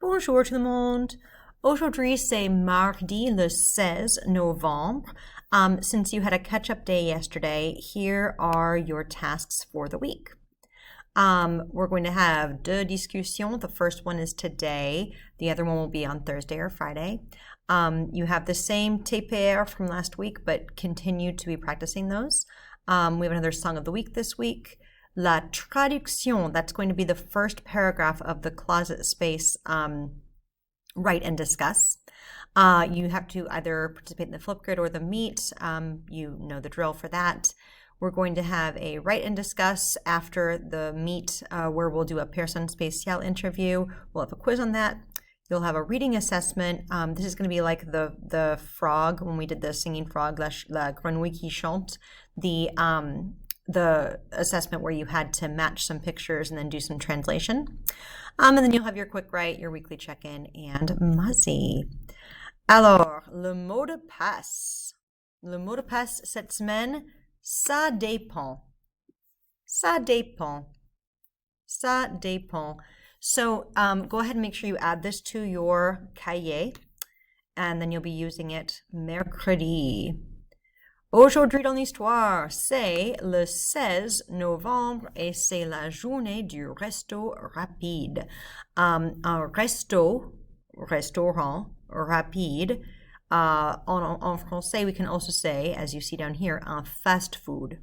Bonjour tout le monde. Aujourd'hui, c'est mardi le 16 novembre. Since you had a catch-up day yesterday, here are your tasks for the week. We're going to have deux discussions. The first one is today. The other one will be on Thursday or Friday. You have the same TPR from last week, but continue to be practicing those. We have another song of the week this week. La traduction, that's going to be the first paragraph of the closet space write and discuss. You have to either participate in the Flipgrid or the Meet. You know the drill for that. We're going to have a write and discuss after the Meet where we'll do a personne spéciale interview. We'll have a quiz on that. You'll have a reading assessment. This is going to be like the frog, when we did the singing frog, la grenouille qui chante, the assessment where you had to match some pictures and then do some translation. And then you'll have your quick write, your weekly check-in, and Muzzy. Alors, le mot de passe. Le mot de passe cette semaine, ça dépend. Ça dépend. Ça dépend. So go ahead and make sure you add this to your cahier, and then you'll be using it mercredi. Aujourd'hui dans l'histoire, c'est le 16 novembre et c'est la journée du resto rapide. Un restaurant rapide. En français, we can also say, as you see down here, un fast food.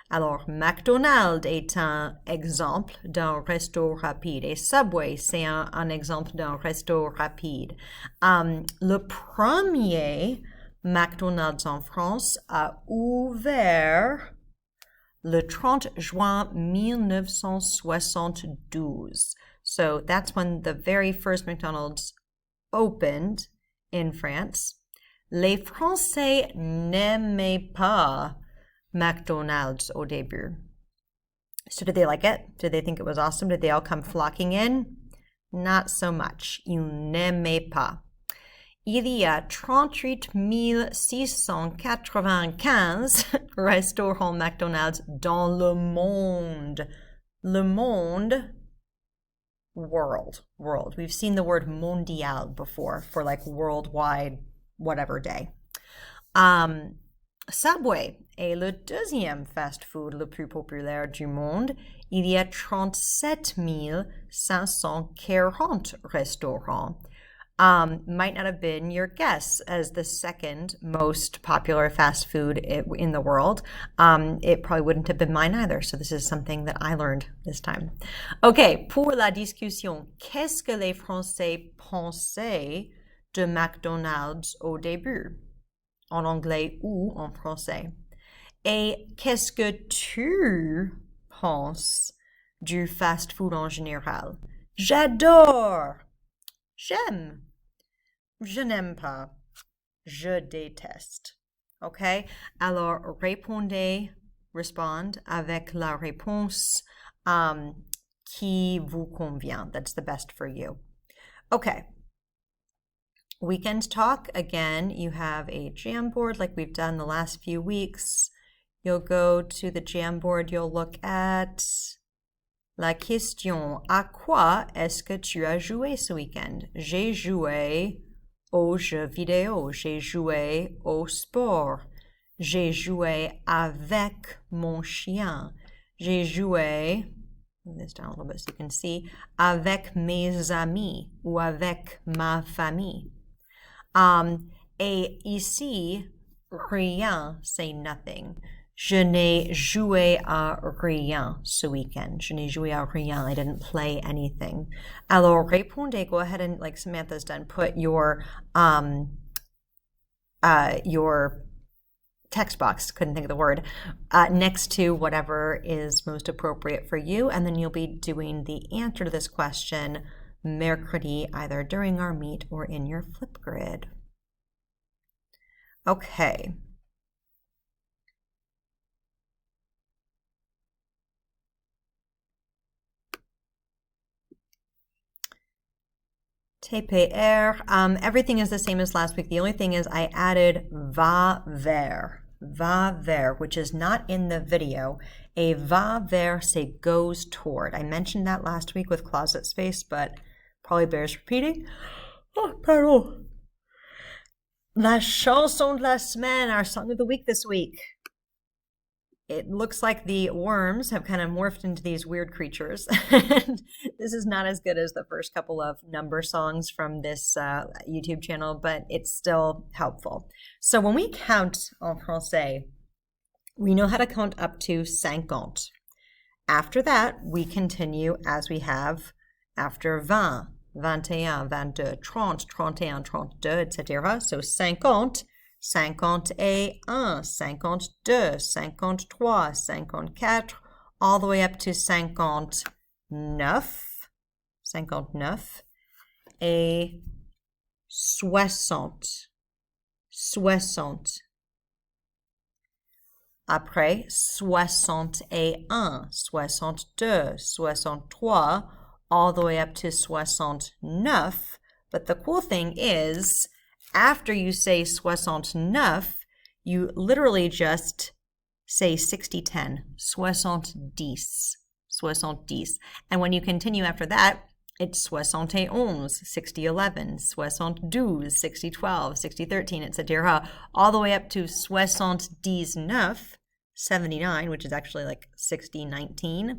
Alors, McDonald's est un exemple d'un resto rapide et Subway, c'est un exemple d'un resto rapide. Le premier McDonald's en France a ouvert le 30 juin 1972. So that's when the very first McDonald's opened in France. Les Français n'aimaient pas McDonald's au début. So did they like it? Did they think it was awesome? Did they all come flocking in? Not so much. Ils n'aimaient pas. Il y a 38 695 restaurants McDonald's dans le monde. Le monde, world. We've seen the word mondial before for like worldwide whatever day. Subway est le deuxième fast-food le plus populaire du monde. Il y a 37 540 restaurants. Might not have been your guess as the second most popular fast food in the world. It probably wouldn't have been mine either. So this is something that I learned this time. Okay, pour la discussion, qu'est-ce que les Français pensaient de McDonald's au début? En anglais ou en français? Et qu'est-ce que tu penses du fast food en général? J'adore! J'aime. Je n'aime pas. Je déteste. Okay? Alors, respond avec la réponse qui vous convient. That's the best for you. Okay. Weekend talk. Again, you have a Jamboard like we've done the last few weeks. You'll go to the Jamboard. You'll look at la question, à quoi est-ce que tu as joué ce week-end? J'ai joué aux jeux vidéo. J'ai joué au sport. J'ai joué avec mon chien. J'ai joué, move this down a little bit so you can see, avec mes amis ou avec ma famille. Et ici, rien, c'est nothing. Je n'ai joué à rien ce weekend. Je n'ai joué à rien. I didn't play anything. Alors, répondez. Go ahead and, like Samantha's done, put your text box, couldn't think of the word, next to whatever is most appropriate for you. And then you'll be doing the answer to this question mercredi, either during our meet or in your Flipgrid. Okay. TPR. Everything is the same as last week. The only thing is I added va vers, which is not in the video. A va vers, say goes toward. I mentioned that last week with closet space, but Probably bears repeating. Oh, pardon. La chanson de la semaine, our song of the week this week. It looks like the worms have kind of morphed into these weird creatures. This is not as good as the first couple of number songs from this YouTube channel, but it's still helpful. So when we count en français, we know how to count up to 50. After that, we continue as we have after 20, 21, 22, 30, 31, 32, etc. So 50, 51, 52, 53, 54, all the way up to 59, 59, et 60, 60. Après, 61, 62, 63, all the way up to 69. But the cool thing is, after you say 69, you literally just say 60-10, 70, 70. And when you continue after that, it's 71, 60-11, 72, 60-12, 60-13, etc., all the way up to 79, 79, which is actually like 60-19,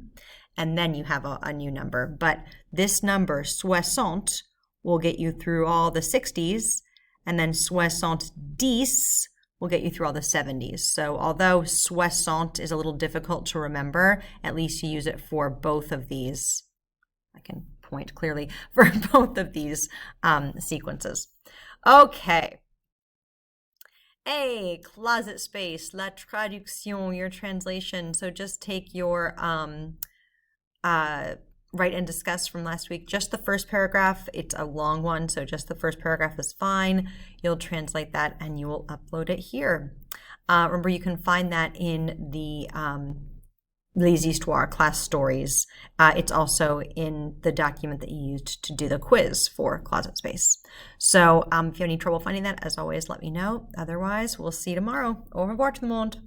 and then you have a new number. But this number, 60, will get you through all the 60s, and then 70 will get you through all the 70s. So although 60 is a little difficult to remember, at least you use it for both of these. I can point clearly for both of these sequences. Okay. A, closet space, la traduction, your translation. So just take your write and discuss from last week, just the first paragraph. It's a long one, so just the first paragraph is fine. You'll translate that and you will upload it here. Remember, you can find that in the Les Histoires class stories. It's also in the document that you used to do the quiz for closet space. So if you have any trouble finding that, as always, let me know. Otherwise, we'll see you tomorrow. Au revoir tout le monde.